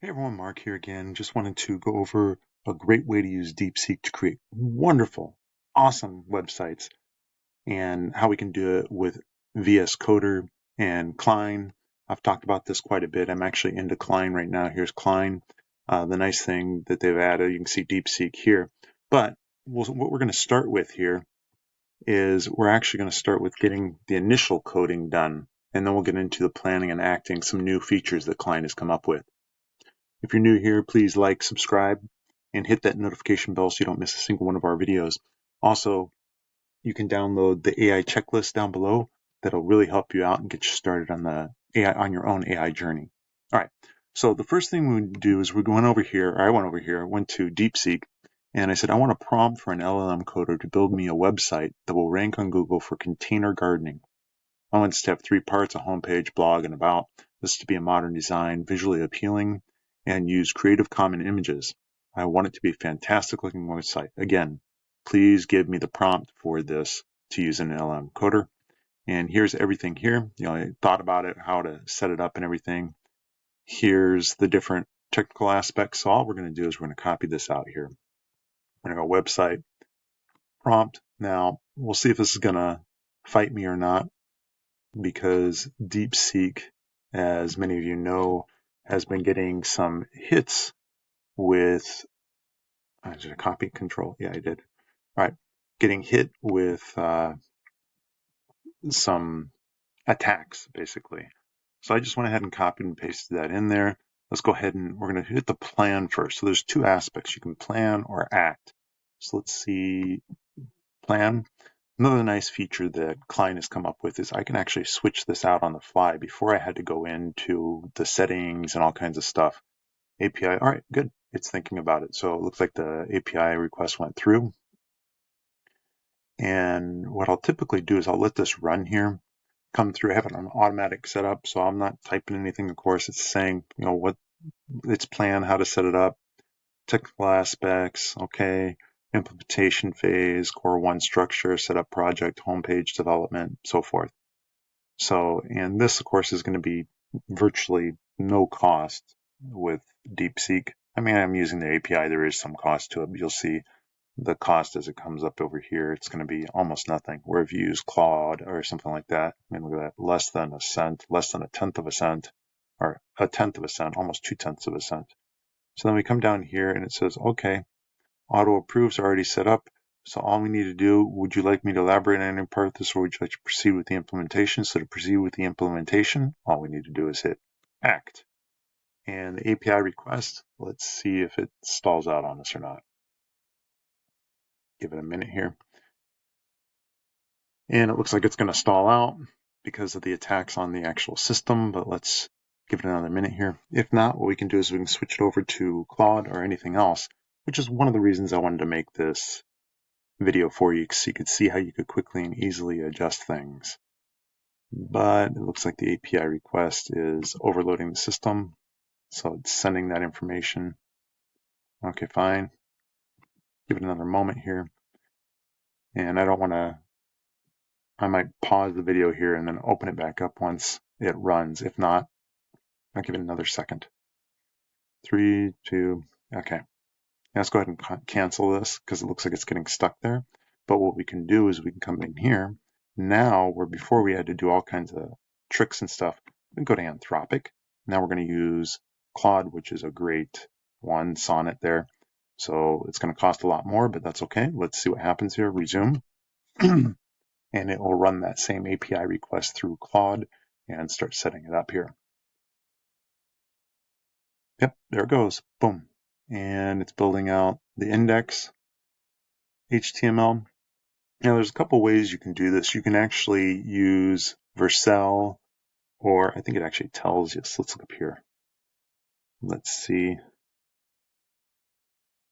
Hey everyone, Mark here again. Just wanted to go over a great way to use Deepseek to create wonderful, awesome websites and how we can do it with VS Coder and Klein. I've talked about this quite a bit. I'm actually into Klein right now. Here's Klein. The nice thing that they've added, you can see Deepseek here. But what we're going to start with here is we're actually going to start with getting the initial coding done, and then we'll get into the planning and acting, some new features that Klein has come up with. If you're new here, please like, subscribe, and hit that notification bell so you don't miss a single one of our videos. Also, you can download the AI checklist down below. That'll really help you out and get you started on the AI on your own AI journey. All right. So the first thing we do is we're going over here. I went to Deepseek, and I said I want a prompt for an LLM coder to build me a website that will rank on Google for container gardening. I want this to have 3 parts: a homepage, blog, and about. This to be a modern design, visually appealing, and use Creative Commons images. I want it to be a fantastic looking website. Again, please give me the prompt for this to use in an LM coder. And here's everything here. I thought about it, how to set it up and everything. Here's the different technical aspects. So all we're going to do is we're going to copy this out here. We're going to go website, prompt. Now, we'll see if this is going to fight me or not, because Deepseek, as many of you know, has been getting some hits with, did I copy control? Yeah, I did. All right, getting hit with some attacks, basically. So I just went ahead and copied and pasted that in there. Let's go ahead and we're going to hit the plan first. So there's 2 aspects. You can plan or act. So let's see, plan. Another nice feature that Klein has come up with is I can actually switch this out on the fly before I had to go into the settings and all kinds of stuff. API, all right, good. It's thinking about it. So it looks like the API request went through. And what I'll typically do is I'll let this run here, come through. I have it on automatic setup, so I'm not typing anything. Of course, it's saying, what its plan, how to set it up, technical aspects, okay, implementation phase, core 1 structure, setup project, homepage development, so forth. So, and this, of course, is going to be virtually no cost with Deepseek. I mean, I'm using the API. There is some cost to it, but you'll see the cost as it comes up over here. It's going to be almost nothing. Where if you use Claude or something like that, I mean, look at that, less than a cent, less than a tenth of a cent, or a tenth of a cent, almost 2/10 of a cent. So then we come down here and it says, okay, auto approves are already set up. So all we need to do, would you like me to elaborate on any part of this, or would you like to proceed with the implementation? So to proceed with the implementation, all we need to do is hit act. And the API request, let's see if it stalls out on us or not. Give it a minute here. And it looks like it's going to stall out because of the attacks on the actual system, but let's give it another minute here. If not, what we can do is we can switch it over to Claude or anything else, which is one of the reasons I wanted to make this video for you, so you could see how you could quickly and easily adjust things. But it looks like the API request is overloading the system, so it's sending that information. Okay, fine. Give it another moment here. And I might pause the video here and then open it back up once it runs. If not, I'll give it another second. 3, 2, okay. Now let's go ahead and cancel this because it looks like it's getting stuck there. But what we can do is we can come in here. Now, where before we had to do all kinds of tricks and stuff, we can go to Anthropic. Now we're going to use Claude, which is a great one, Sonnet there. So it's going to cost a lot more, but that's okay. Let's see what happens here. Resume. And it will run that same API request through Claude and start setting it up here. Yep, there it goes. Boom. And it's building out the index HTML. Now, there's a couple ways you can do this. You can actually use Vercel, or I think it actually tells you. So let's look up here. Let's see.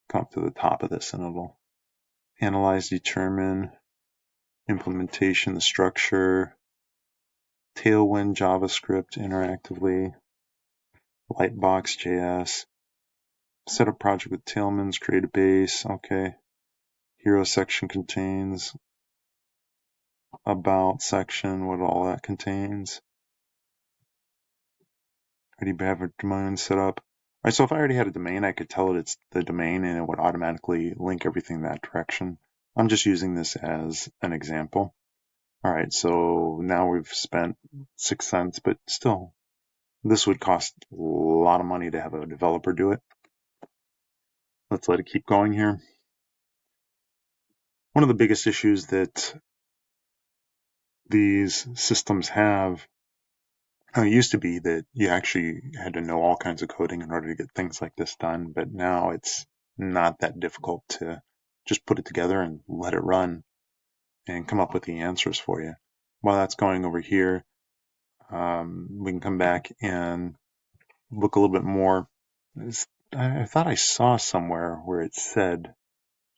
Come up to the top of this and it'll analyze, determine, implementation, the structure, Tailwind JavaScript interactively, Lightbox.js, set up project with Tailwinds, create a base. Okay. Hero section contains about section, what all that contains. Already have a domain set up. Right, so if I already had a domain, I could tell it it's the domain and it would automatically link everything in that direction. I'm just using this as an example. All right, so now we've spent 6 cents, but still, this would cost a lot of money to have a developer do it. Let's let it keep going here. One of the biggest issues that these systems have used to be that you actually had to know all kinds of coding in order to get things like this done, but now it's not that difficult to just put it together and let it run and come up with the answers for you. While that's going over here, we can come back and look a little bit more. I thought I saw somewhere where it said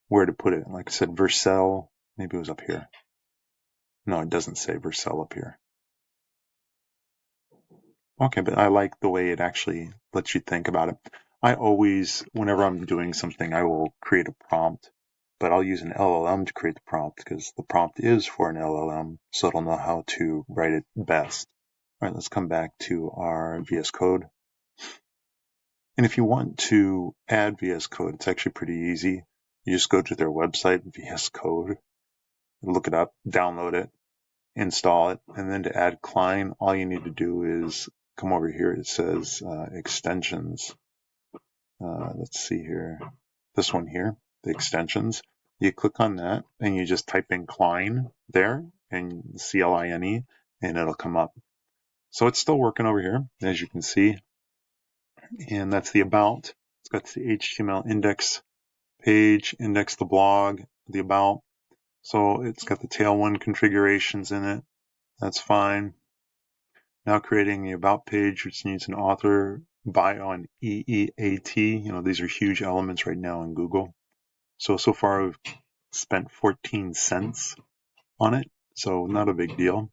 where to put it. Like I said, Vercel, maybe it was up here. No, it doesn't say Vercel up here. Okay, but I like the way it actually lets you think about it. I always, whenever I'm doing something, I will create a prompt, but I'll use an LLM to create the prompt because the prompt is for an LLM, so it'll know how to write it best. All right, let's come back to our VS Code. And if you want to add VS Code, it's actually pretty easy. You just go to their website, VS Code, look it up, download it, install it, and then to add Klein, all you need to do is come over here. It says extensions. Let's see here. This one here, the extensions. You click on that and you just type in Klein there and CLINE and it'll come up. So it's still working over here, as you can see. And that's the about. It's got the HTML index page, index the blog, the about. So it's got the tailwind configurations in it. That's fine. Now creating the about page, which needs an author, bio, and EEAT. These are huge elements right now in Google. So far I've spent 14 cents on it. So not a big deal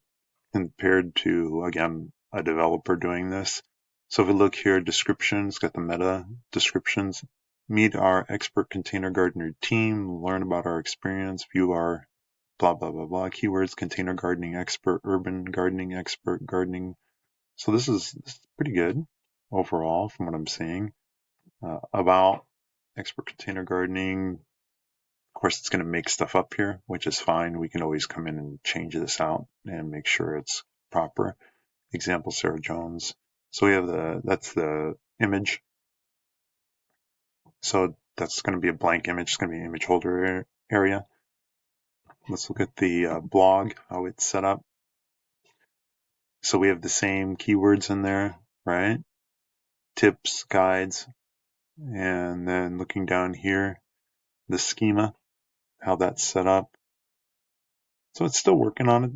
compared to, again, a developer doing this. So if we look here, descriptions, got the meta descriptions. Meet our expert container gardener team, learn about our experience, view our blah, blah, blah, blah, keywords, container gardening expert, urban gardening expert, gardening. So this is pretty good overall from what I'm seeing. About expert container gardening. Of course, it's going to make stuff up here, which is fine. We can always come in and change this out and make sure it's proper. Example, Sarah Jones. So we have that's the image. So that's going to be a blank image. It's going to be an image holder area. Let's look at the blog, how it's set up. So we have the same keywords in there, right? Tips, guides, and then looking down here, the schema, how that's set up. So it's still working on it.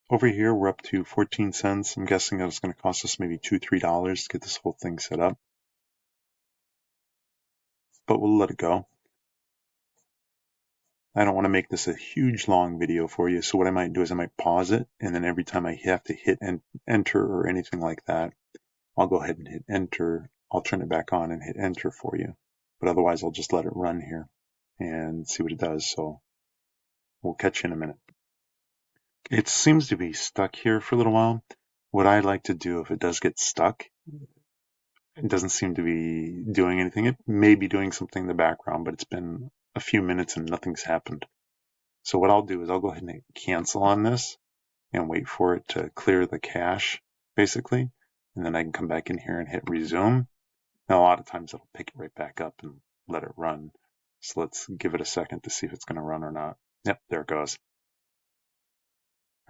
Over here, we're up to 14 cents. I'm guessing that it's going to cost us maybe $2, $3 to get this whole thing set up. But we'll let it go. I don't want to make this a huge long video for you. So what I might do is I might pause it. And then every time I have to hit enter or anything like that, I'll go ahead and hit enter. I'll turn it back on and hit enter for you. But otherwise, I'll just let it run here and see what it does. So we'll catch you in a minute. It seems to be stuck here for a little while. What I like to do if it does get stuck, it doesn't seem to be doing anything. It may be doing something in the background, but it's been a few minutes and nothing's happened. So what I'll do is I'll go ahead and hit cancel on this and wait for it to clear the cache, basically. And then I can come back in here and hit resume. Now, a lot of times it'll pick it right back up and let it run. So let's give it a second to see if it's going to run or not. Yep, there it goes.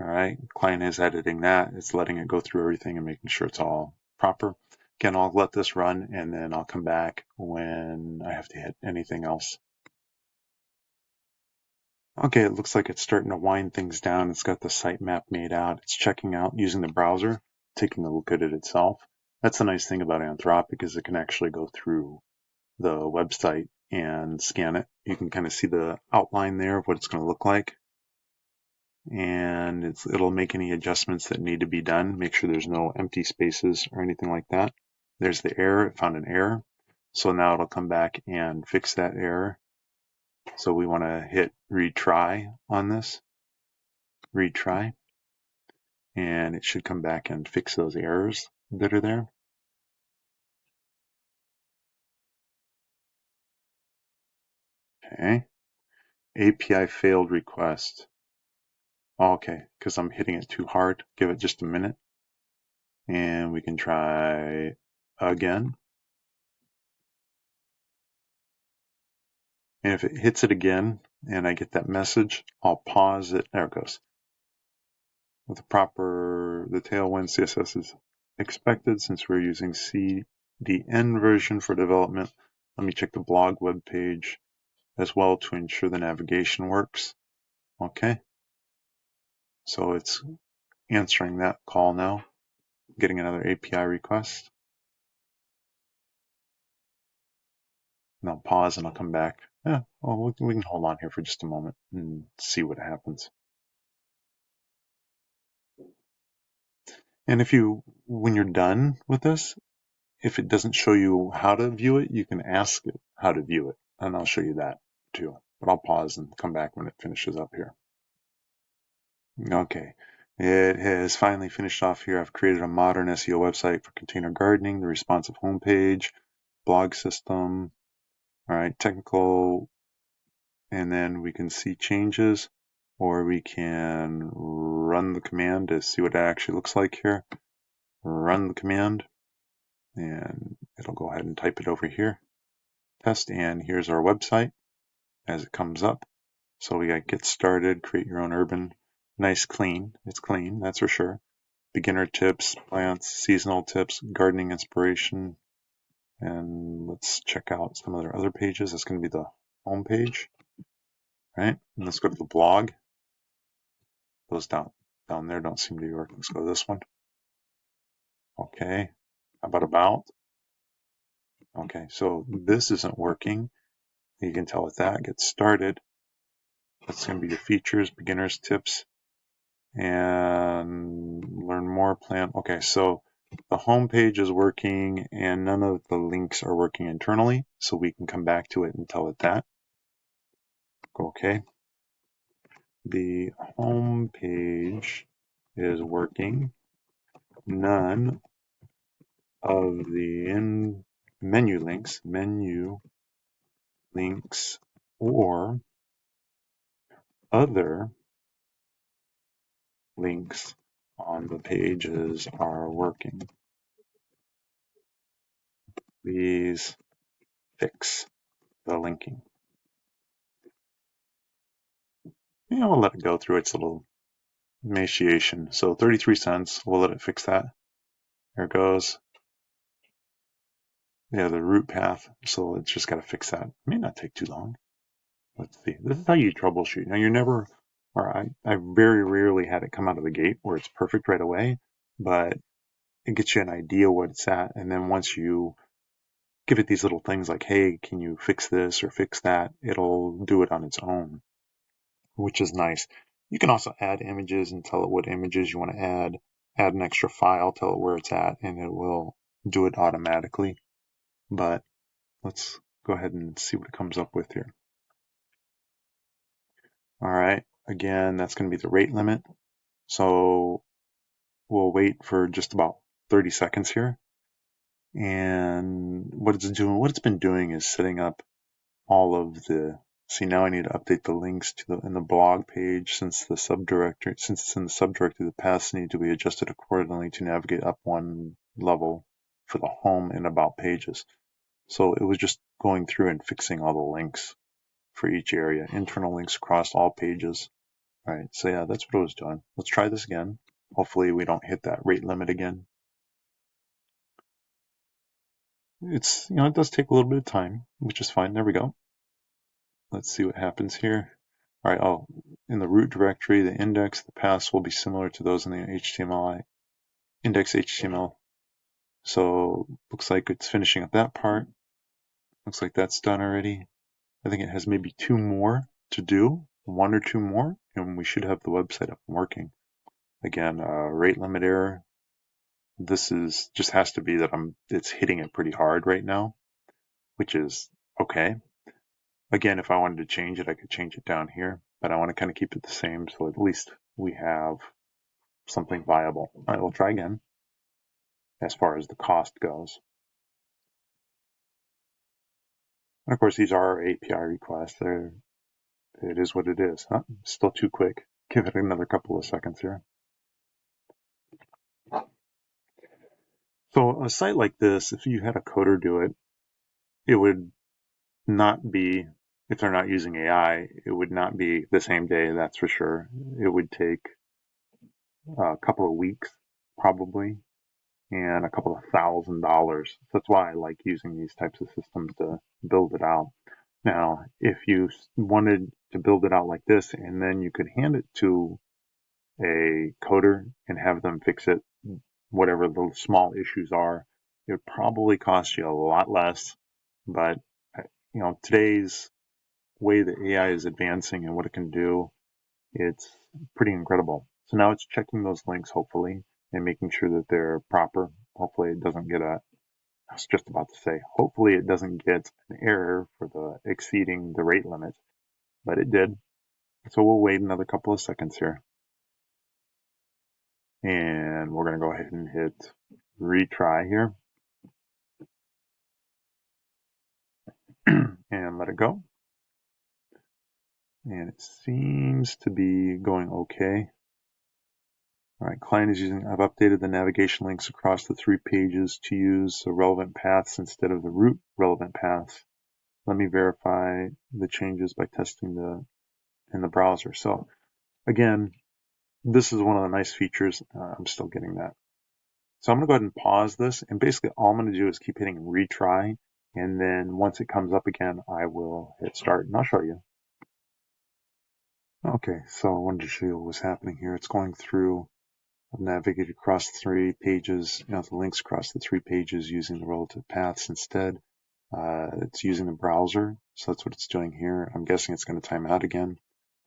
All right, client is editing that. It's letting it go through everything and making sure it's all proper. Again, I'll let this run and then I'll come back when I have to hit anything else. Okay, it looks like it's starting to wind things down. It's got the sitemap made out. It's checking out using the browser, taking a look at it itself. That's the nice thing about Anthropic is it can actually go through the website and scan it. You can kind of see the outline there of what it's going to look like. And it'll make any adjustments that need to be done. Make sure there's no empty spaces or anything like that. There's the error. It found an error. So now it'll come back and fix that error. So we want to hit retry on this. Retry. And it should come back and fix those errors that are there. Okay. API failed request. Okay, because I'm hitting it too hard. Give it just a minute. And we can try again. And if it hits it again and I get that message, I'll pause it. There it goes. With the Tailwind CSS is expected since we're using CDN version for development. Let me check the blog web page as well to ensure the navigation works. Okay. So it's answering that call now, getting another API request. And I'll pause and I'll come back. Yeah, well, we can hold on here for just a moment and see what happens. And when you're done with this, if it doesn't show you how to view it, you can ask it how to view it, and I'll show you that too. But I'll pause and come back when it finishes up here. Okay, it has finally finished off here. I've created a modern SEO website for container gardening, the responsive homepage, blog system, all right, technical, and then we can see changes, or we can run the command to see what it actually looks like here. Run the command, and it'll go ahead and type it over here. Test, and here's our website as it comes up. So we got get started, create your own urban, nice, clean. It's clean, that's for sure. Beginner tips, plants, seasonal tips, gardening inspiration, and let's check out some of their other pages. That's going to be the home page, right? And let's go to the blog. Those down there don't seem to be working. Let's go to this one. Okay, how about? Okay, so this isn't working. You can tell with that. Get started. That's going to be your features, beginners, tips, and learn more plan. Okay, so the home page is working and none of the links are working internally. So we can come back to it and tell it that. Okay. The home page is working. None of the menu links or other links on the pages are working. Please fix the linking. Yeah, we'll let it go through its little emaciation. So 33 cents, we'll let it fix that. There it goes. Yeah, the root path. So it's just got to fix that. It may not take too long. Let's see. This is how you troubleshoot. Now, I very rarely had it come out of the gate where it's perfect right away, but it gets you an idea what it's at. And then once you give it these little things like, hey, can you fix this or fix that? It'll do it on its own, which is nice. You can also add images and tell it what images you want to add an extra file, tell it where it's at, and it will do it automatically. But let's go ahead and see what it comes up with here. All right, again, that's going to be the rate limit. So we'll wait for just about 30 seconds here. And what it's been doing is setting up all of the, see, now I need to update the links in the blog page since it's in the subdirectory, the paths need to be adjusted accordingly to navigate up one level for the home and about pages. So it was just going through and fixing all the links for each area, internal links across all pages. All right, so yeah, that's what it was doing. Let's try this again. Hopefully we don't hit that rate limit again. It does take a little bit of time, which is fine. There we go. Let's see what happens here. All right, in the root directory, the index, the paths will be similar to those in the HTML, index HTML. So looks like it's finishing up that part. Looks like that's done already. I think it has maybe two more to do, one or two more, and we should have the website up and working. Again, rate limit error. This just has to be that it's hitting it pretty hard right now, which is okay. Again, if I wanted to change it, I could change it down here, but I want to kind of keep it the same so at least we have something viable. All right, we'll try again as far as the cost goes. And of course, these are our API requests. It is what it is. Huh? Still too quick. Give it another couple of seconds here. So a site like this, if you had a coder do it, it would not be, if they're not using AI, it would not be the same day, that's for sure. It would take a couple of weeks, probably, and a couple of $1,000s. That's why I like using these types of systems to build it out. Now, if you wanted to build it out like this, and then you could hand it to a coder and have them fix it, whatever the small issues are, it would probably cost you a lot less. But today's way that AI is advancing and what it can do, it's pretty incredible. So now it's checking those links, hopefully, and making sure that they're proper. Hopefully it doesn't get I was just about to say, hopefully it doesn't get an error for the exceeding the rate limit, but it did. So we'll wait another couple of seconds here. And we're going to go ahead and hit retry here. And let it go. And it seems to be going okay. All right, client is using, I've updated the navigation links across the 3 pages to use the relevant paths instead of the root relevant paths. Let me verify the changes by testing in the browser. So again, this is one of the nice features. I'm still getting that. So I'm going to go ahead and pause this. And basically all I'm going to do is keep hitting retry. And then once it comes up again, I will hit start and I'll show you. Okay, so I wanted to show you what was happening here. It's going through, I've navigated across 3 pages, the links across the 3 pages using the relative paths instead. It's using the browser, so that's what it's doing here. I'm guessing it's going to time out again,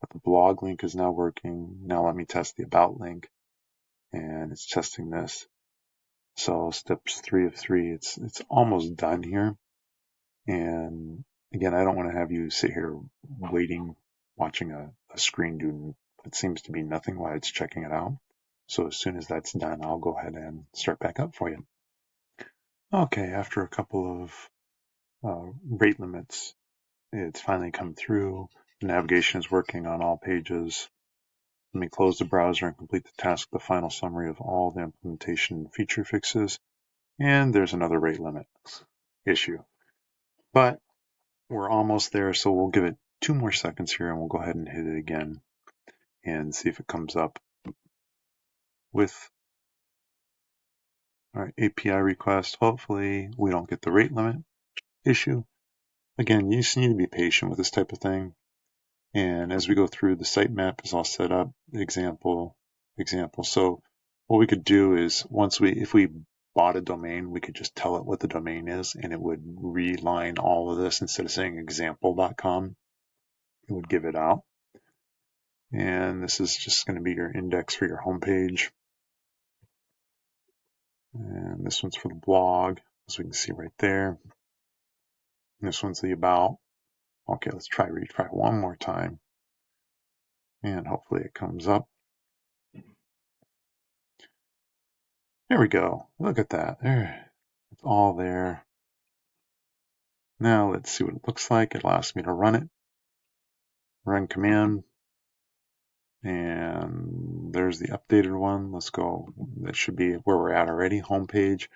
but the blog link is now working. Now let me test the about link, and it's testing this. So steps 3 of 3, it's almost done here. And again, I don't want to have you sit here waiting, watching a screen do what seems to be nothing while it's checking it out. So as soon as that's done, I'll go ahead and start back up for you. Okay, after a couple of rate limits, it's finally come through. The navigation is working on all pages. Let me close the browser and complete the task, the final summary of all the implementation feature fixes. And there's another rate limit issue. But we're almost there, so we'll give it 2 more seconds here and we'll go ahead and hit it again and see if it comes up with our API request. Hopefully we don't get the rate limit issue. Again, you just need to be patient with this type of thing. And as we go through, the sitemap is all set up, example. So what we could do is if we bought a domain, we could just tell it what the domain is and it would reline all of this. Instead of saying example.com, it would give it out. And this is just going to be your index for your homepage. And this one's for the blog, as we can see right there. And this one's the about. Okay, let's retry one more time. And hopefully it comes up. There we go. Look at that. There. It's all there. Now let's see what it looks like. It allows me to run it. Run command. And there's the updated one. Let's go. That should be where we're at already. Homepage.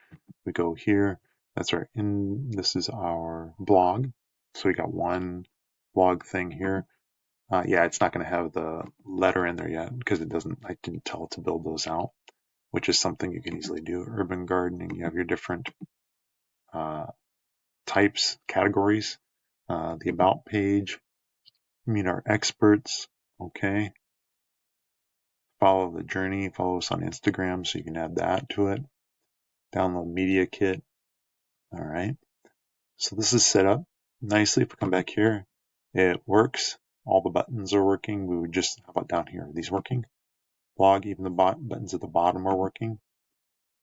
We go here. That's this is our blog. So we got one blog thing here. Yeah, it's not going to have the letter in there yet because I didn't tell it to build those out, which is something you can easily do. Urban gardening, you have your different types, categories. The about page, meet our experts. Okay. Follow the journey, follow us on Instagram so you can add that to it. Download media kit. All right. So this is set up nicely. If we come back here, it works. All the buttons are working. We would just, how about down here? Are these working? Blog, even the buttons at the bottom are working.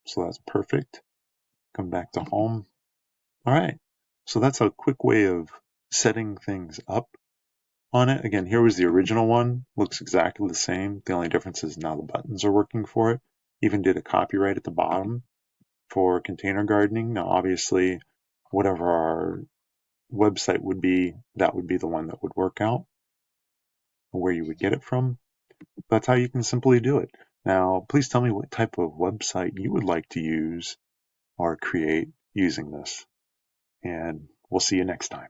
So that's perfect. Come back to home. All right. So that's a quick way of setting things up on it. Again, here was the original one. Looks exactly the same. The only difference is now the buttons are working for it. Even did a copyright at the bottom for container gardening. Now, obviously, whatever our website would be, that would be the one that would work out, where you would get it from. That's how you can simply do it. Now, please tell me what type of website you would like to use or create using this, and we'll see you next time.